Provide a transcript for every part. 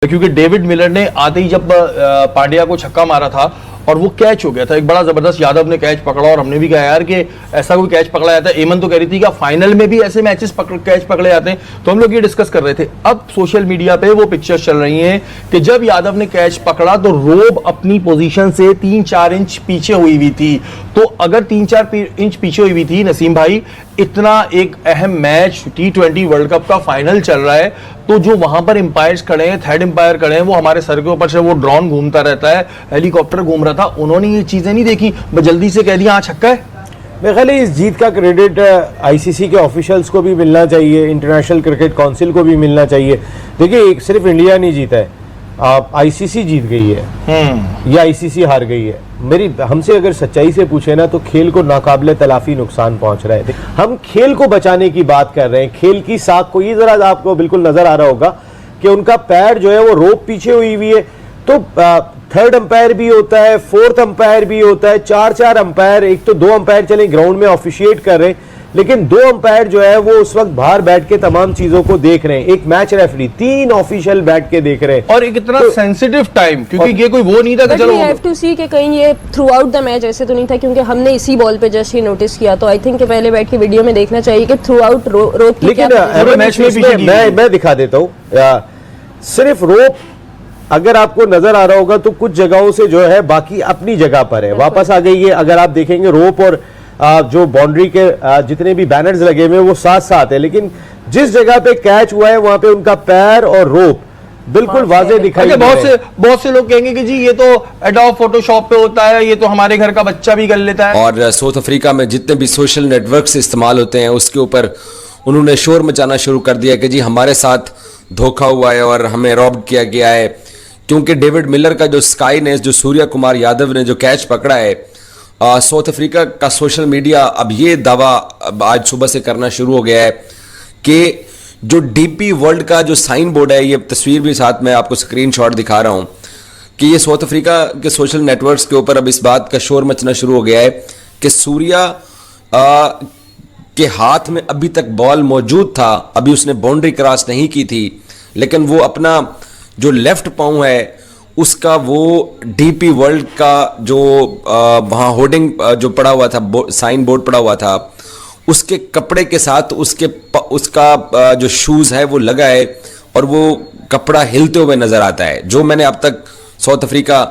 क्योंकि David Miller ने आते ही जब पांड्या को छक्का मारा था और वो कैच हो गया था, एक बड़ा जबरदस्त यादव ने कैच पकड़ा और हमने भी कहा यार कि ऐसा कोई कैच पकड़ा जाता है। एमन तो कह रही थी कि फाइनल में भी ऐसे मैचेस कैच पकड़े जाते हैं, तो हम लोग ये डिस्कस कर रहे थे। अब सोशल मीडिया पे वो पिक्चर्स चल रही हैं कि जब यादव ने कैच पकड़ा तो रोब अपनी पोजीशन से 3-4 इंच पीछे हुई हुई थी। तो अगर 3-4 इंच पीछे हुई हुई थी नसीम भाई, इतना एक अहम मैच T20 वर्ल्ड कप का फाइनल चल रहा है, तो जो वहां पर एम्पायर्स खड़े हैं, थर्ड एम्पायर खड़े हैं, वो हमारे सर के ऊपर से वो ड्रोन घूमता रहता है, हेलीकॉप्टर घूम रहा था, उन्होंने ये चीजें नहीं देखी, जल्दी से कह दिया हाँ छक्का है। मेरे ख्याल इस जीत का क्रेडिट आईसीसी के ऑफिशियल्स को भी मिलना चाहिए, इंटरनेशनल क्रिकेट काउंसिल को भी मिलना चाहिए। देखिए सिर्फ इंडिया नहीं जीता है, आईसीसी जीत गई है या आईसीसी हार गई है। मेरी हमसे अगर सच्चाई से पूछे ना तो खेल को नाकाबिले तलाफी नुकसान पहुंच रहा है। हम खेल को बचाने की बात कर रहे हैं, खेल की साख को। ये जरा आपको बिल्कुल नजर आ रहा होगा कि उनका पैर जो है वो रोप पीछे हुई हुई है, तो थर्ड अंपायर भी होता है, फोर्थ अंपायर भी होता है, 4-4 अंपायर, एक तो 2 अंपायर चले ग्राउंड में ऑफिशिएट कर रहे हैं, लेकिन 2 अंपायर जो है वो उस वक्त बाहर बैठ के तमाम चीजों को देख रहे हैं। एक मैच रेफरी 3 ऑफिशियल बैठ के देख रहे हैं, और एक इतना सेंसिटिव टाइम, क्योंकि ये कोई वो नहीं था कि चलो वी हैव टू सी कि कहीं ये थ्रू आउट द मैच ऐसे तो नहीं था, क्योंकि हमने इसी बॉल पे जस्ट ही नोटिस किया। तो आई थिंक पहले बैठ के वीडियो में देखना चाहिए कि थ्रू आउट रोप की क्या मैच में मैं दिखा देता हूँ। सिर्फ रोप अगर आपको नजर आ रहा होगा तो कुछ जगहों से जो है बाकी अपनी जगह पर है, वापस आ गई है। अगर आप देखेंगे रोप और जो बाउंड्री के जितने भी बैनर्स लगे हुए वो साथ साथ है, लेकिन जिस जगह पे कैच हुआ है वहां पे उनका पैर और रोप बिल्कुल वाजे दिखाई दे रहे हैं। बहुत से लोग कहेंगे कि जी ये तो एडोब फोटोशॉप पे होता है, ये तो हमारे घर का बच्चा भी कर लेता है। और साउथ अफ्रीका में जितने भी सोशल नेटवर्क्स इस्तेमाल होते हैं उसके ऊपर उन्होंने शोर मचाना शुरू कर दिया कि जी हमारे साथ धोखा हुआ है और हमें रॉब किया गया है, क्योंकि डेविड मिलर का जो स्काई ने, जो सूर्य कुमार यादव ने जो कैच पकड़ा है, साउथ अफ्रीका का सोशल मीडिया अब ये दावा आज सुबह से करना शुरू हो गया है कि जो डीपी वर्ल्ड का जो साइन बोर्ड है, ये तस्वीर भी साथ में आपको स्क्रीनशॉट दिखा रहा हूं, कि ये साउथ अफ्रीका के सोशल नेटवर्क्स के ऊपर अब इस बात का शोर मचना शुरू हो गया है कि सूर्या के हाथ में अभी तक बॉल मौजूद था, अभी उसने बाउंड्री क्रॉस नहीं की थी, लेकिन वो अपना जो लेफ्ट पांव है उसका वो डीपी वर्ल्ड का जो वहाँ होर्डिंग जो पड़ा हुआ था, साइन बोर्ड पड़ा हुआ था, उसके कपड़े के साथ उसका जो शूज़ है वो लगा है और वो कपड़ा हिलते हुए नज़र आता है। जो मैंने अब तक साउथ अफ्रीका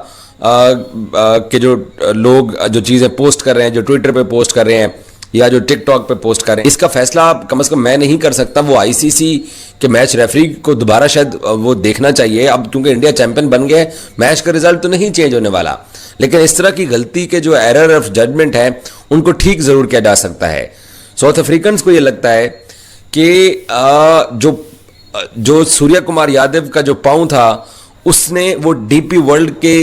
के जो लोग जो चीज़ें पोस्ट कर रहे हैं, जो ट्विटर पे पोस्ट कर रहे हैं या जो टिकटॉक पे पोस्ट कर रहे हैं, इसका फैसला कम से कम मैं नहीं कर सकता, वो आईसीसी के मैच रेफरी को दोबारा शायद वो देखना चाहिए। अब क्योंकि इंडिया चैंपियन बन गया है, मैच का रिजल्ट तो नहीं चेंज होने वाला, लेकिन इस तरह की गलती के जो एरर ऑफ जजमेंट है उनको ठीक जरूर किया जा सकता है। साउथ अफ्रीकन्स को ये लगता है कि जो सूर्य कुमार यादव का जो पाँव था उसने वो डीपी वर्ल्ड के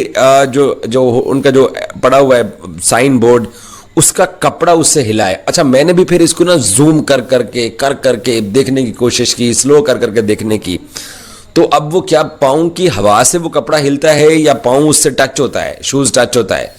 जो उनका जो पड़ा हुआ है साइन बोर्ड, उसका कपड़ा उससे हिला है। अच्छा, मैंने भी फिर इसको ना जूम कर करके देखने की कोशिश की, स्लो कर करके देखने की, तो अब वो क्या पाँव की हवा से वो कपड़ा हिलता है या पाँव उससे टच होता है, शूज टच होता है,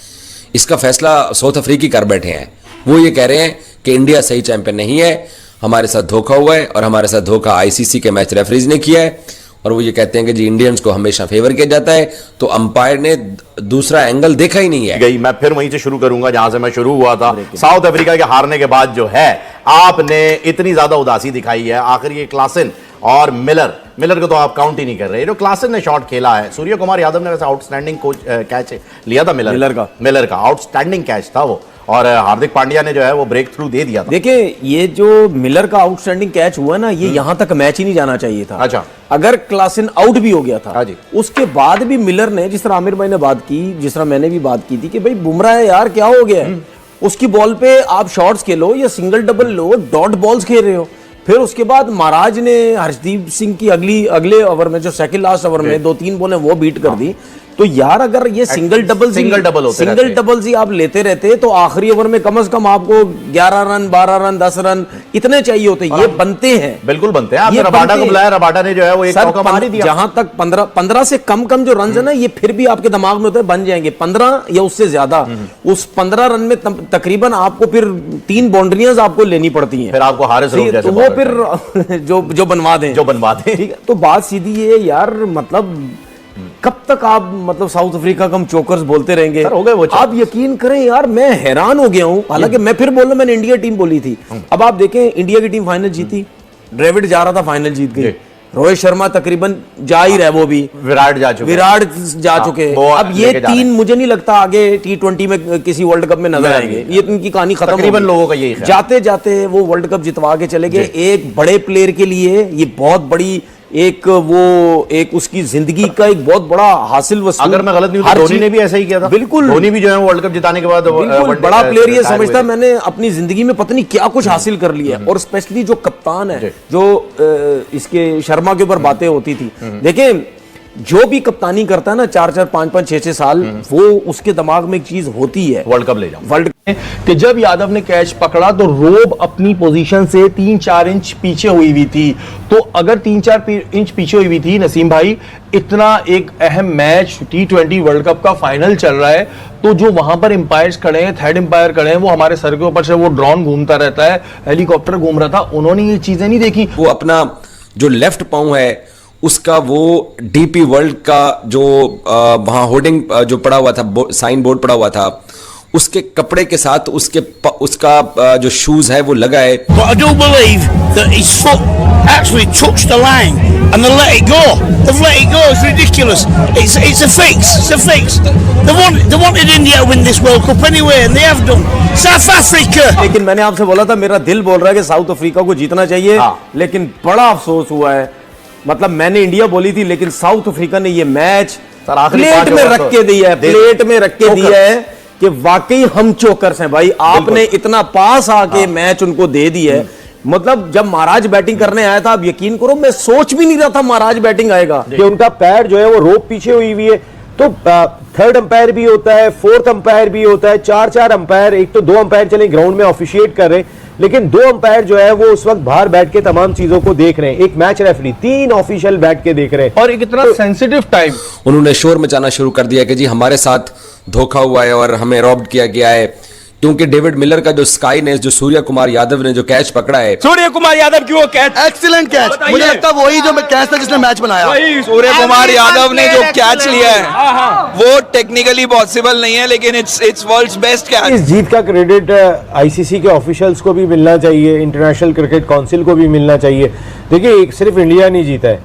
इसका फैसला साउथ अफ्रीकी कर बैठे हैं। वो ये कह रहे हैं कि इंडिया सही चैंपियन नहीं है, हमारे साथ धोखा हुआ है और हमारे साथ धोखा आईसीसी के मैच रेफरीज ने किया है, और वो ये कहते हैं कि जी इंडियंस को हमेशा फेवर किया जाता है, तो अंपायर ने दूसरा एंगल देखा ही नहीं है। गई मैं फिर वहीं से शुरू करूंगा जहां से मैं शुरू हुआ था। साउथ अफ्रीका के हारने के बाद जो है आपने इतनी ज्यादा उदासी दिखाई है, आखिर ये क्लासन और मिलर को तो आप काउंट ही नहीं कर रहे। जो क्लासन ने शॉट खेला है, सूर्य कुमार यादव ने वैसे आउटस्टैंडिंग कैच लिया था मिलर का आउटस्टैंडिंग कैच था वो, और हार्दिक पांड्या ने जो है वो ब्रेक थ्रू दे दिया था। देखिए ये जो मिलर का आउटस्टैंडिंग कैच हुआ ना, ये यहां तक मैच ही नहीं जाना चाहिए था। अच्छा, अगर क्लासन आउट भी हो गया था, हाँ जी, उसके बाद भी मिलर ने, जिस तरह आमिर भाई ने बात की, जिस तरह मैंने भी बात की थी कि भाई बुमराह यार क्या हो गया है, उसकी बॉल पे आप शॉट्स खेलो या सिंगल डबल लो, डॉट बॉल्स खेल रहे हो। फिर उसके बाद महाराज ने हर्षदीप सिंह की अगले ओवर में, जो सेकंड लास्ट ओवर में 2-3 बॉलें वो बीट कर दी। तो यार अगर ये सिंगल डबल्स ही आप लेते रहते तो आखिरी ओवर में कम से कम आपको 11 रन 12 रन 10 रन इतने चाहिए होते। ये बनते हैं, बिल्कुल बनते हैं। आपने रबाडा को बुलाया, रबाडा ने जो है वो एक चौका मार ही दिया। जहां तक 15 से कम जो रन है ना, ये फिर भी आपके दिमाग में होते हैं बन जाएंगे 15 या उससे ज्यादा। उस 15 रन में तकरीबन आपको फिर 3 बाउंड्रियां आपको लेनी पड़ती हैं, फिर आपको हारिस रऊफ जैसे तो वो फिर जो बनवा दें, ठीक है। तो बात सीधी है यार, मतलब कब तक आप मतलब साउथ अफ्रीका को हम चोकर्स बोलते रहेंगे? हो गए वो आप यकीन करें यार, मैं हैरान हो गया हूं। हालांकि मैं फिर बोल रहा हूं, मैंने इंडिया टीम बोली थी। अब आप देखें, इंडिया की टीम फाइनल जीती, ड्रेविड जा रहा था, फाइनल जीत गई। रोहित शर्मा तकरीबन जा ही रहा है, वो भी विराट जा चुके हैं। अब ये 3 मुझे नहीं लगता आगे T20 में किसी वर्ल्ड कप में नजर आएंगे। ये इनकी कहानी खत्म, तकरीबन लोगों का यही ख्याल। जाते जाते वो वर्ल्ड कप जितवा के चले गए। एक बड़े प्लेयर के लिए ये बहुत बड़ी एक उसकी जिंदगी का एक बहुत बड़ा हासिल वसूल। अगर मैं गलत नहीं हूं तो धोनी ने भी ऐसा ही किया था। बिल्कुल, धोनी भी जो है वर्ल्ड कप जिताने के बाद बिल्कुल बड़ा प्लेयर ये समझता है मैंने अपनी जिंदगी में पता नहीं क्या कुछ हासिल कर लिया। और स्पेशली जो कप्तान है, जो इसके शर्मा के ऊपर बातें होती थी, देखें जो भी कप्तानी करता है ना 4-4 5-5 6-6 साल, वो उसके दिमाग में एक चीज होती है, वर्ल्ड कप ले जाओ। वर्ल्ड कि जब यादव ने कैच पकड़ा तो रोब अपनी पोजीशन से 3-4 इंच पीछे हुई थी। तो अगर 3-4 इंच पीछे हुई थी नसीम भाई, इतना एक अहम मैच T20 वर्ल्ड कप का फाइनल चल रहा है, तो जो वहां पर एम्पायर्स खड़े हैं, थर्ड एम्पायर खड़े हैं, वो हमारे सर के ऊपर से वो ड्रोन घूमता रहता है, हेलीकॉप्टर घूम रहा था, उन्होंने ये चीजें नहीं देखी। वो अपना जो लेफ्ट पांव है उसका वो डीपी वर्ल्ड का जो वहां होर्डिंग जो पड़ा हुआ था, साइन बोर्ड पड़ा हुआ था, उसके कपड़े के साथ उसका जो शूज है वो लगा है। But I do believe that his foot actually touched the line and they let it go. They've let it go. It's ridiculous. It's a fix. It's a fix. They wanted India to win this World Cup anyway, and they have done. South Africa. लेकिन मैंने आपसे बोला था, मेरा दिल बोल रहा है कि साउथ अफ्रीका को जीतना चाहिए, लेकिन बड़ा अफसोस हुआ है। मतलब मैंने इंडिया बोली थी, लेकिन साउथ अफ्रीका ने ये मैच प्लेट में रख के दिया है, प्लेट में रख के दिया है कि वाकई हम चोकर्स हैं भाई। आपने इतना पास आके मैच उनको दे दिया है। मतलब जब महाराज बैटिंग करने आया था, आप यकीन करो मैं सोच भी नहीं रहा था महाराज बैटिंग आएगा। कि उनका पैर जो है वो रोप पीछे हुई है, तो थर्ड अंपायर भी होता है, फोर्थ अंपायर भी होता है, 4-4 अंपायर। एक तो 2 अंपायर चले ग्राउंड में ऑफिशिएट कर रहे हैं, लेकिन 2 अंपायर जो है वो उस वक्त बाहर बैठ के तमाम चीजों को देख रहे हैं। एक मैच रेफरी 3 ऑफिशियल बैठ के देख रहे हैं, और एक इतना सेंसिटिव टाइम। उन्होंने शोर मचाना शुरू कर दिया कि जी हमारे साथ धोखा हुआ है और हमें रॉब्ड किया गया है, क्योंकि डेविड मिलर का जो स्काई ने, जो सूर्य कुमार यादव ने जो कैच पकड़ा है, सूर्य कुमार यादव की वो कैच, एक्सीलेंट कैच, मुझे लगता है वही जो कैच था जिसने मैच बनाया। सूर्य कुमार यादव ने जो कैच लिया है वो टेक्निकली पॉसिबल नहीं है, लेकिन इट्स वर्ल्ड्स बेस्ट कैच। इस जीत का क्रेडिट आईसीसी के ऑफिशियल्स को भी मिलना चाहिए, इंटरनेशनल क्रिकेट काउंसिल को भी मिलना चाहिए। देखिए, सिर्फ इंडिया नहीं जीता है,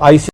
आईसीसी